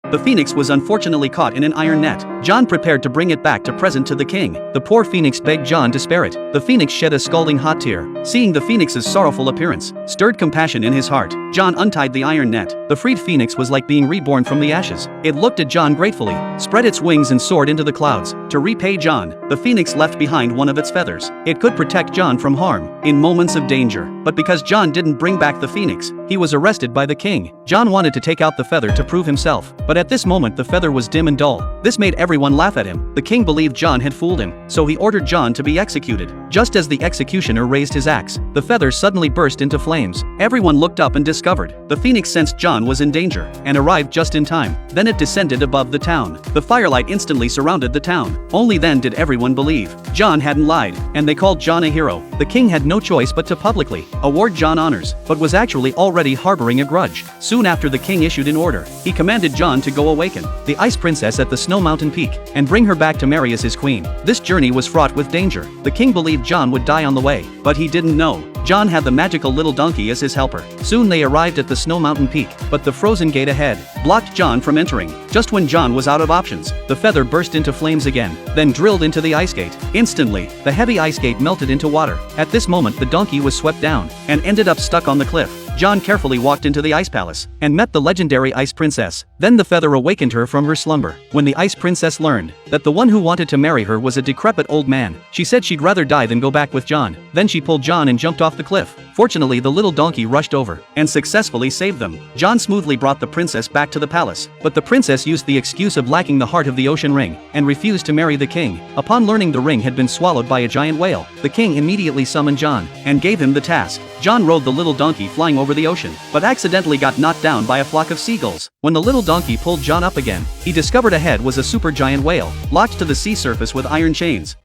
The phoenix was unfortunately caught in an iron net. John prepared to bring it back to present to the king. The poor phoenix begged John to spare it. The phoenix shed a scalding hot tear. Seeing the phoenix's sorrowful appearance stirred compassion in his heart. John untied the iron net. The freed phoenix was like being reborn from the ashes. It looked at John gratefully, spread its wings and soared into the clouds. To repay John, the phoenix left behind one of its feathers. It could protect John from harm in moments of danger. But because John didn't bring back the phoenix, he was arrested by the king. John wanted to take out the feather to prove himself, but at this moment the feather was dim and dull. This made everyone laugh at him. The king believed John had fooled him, so he ordered John to be executed. Just as the executioner raised his axe, the feather suddenly burst into flames. Everyone looked up and discovered the phoenix sensed John was in danger and arrived just in time. Then it descended above the town. The firelight instantly surrounded the town. Only then did everyone believe John hadn't lied, and they called John a hero. The king had no choice but to publicly award John honors, but was actually already harboring a grudge. Soon after, the king issued an order. He commanded John to go awaken the ice princess at the Snow Mountain Peak and bring her back to marry as his queen. This journey was fraught with danger. The king believed John would die on the way, but he didn't know John had the magical little donkey as his helper. Soon they arrived at the Snow Mountain Peak, but the frozen gate ahead blocked John from entering. Just when John was out of options, the feather burst into flames again, then drilled into the ice gate. Instantly, the heavy ice gate melted into water. At this moment, the donkey was swept down and ended up stuck on the cliff. John carefully walked into the ice palace and met the legendary ice princess. Then the feather awakened her from her slumber. When the ice princess learned that the one who wanted to marry her was a decrepit old man, she said she'd rather die than go back with John. Then she pulled John and jumped off the cliff. Fortunately, the little donkey rushed over and successfully saved them. John smoothly brought the princess back to the palace, but the princess used the excuse of lacking the heart of the ocean ring and refused to marry the king. Upon learning the ring had been swallowed by a giant whale, the king immediately summoned John and gave him the task. John rode the little donkey flying over the ocean, but accidentally got knocked down by a flock of seagulls. When the little donkey pulled John up again, he discovered ahead was a supergiant whale, locked to the sea surface with iron chains.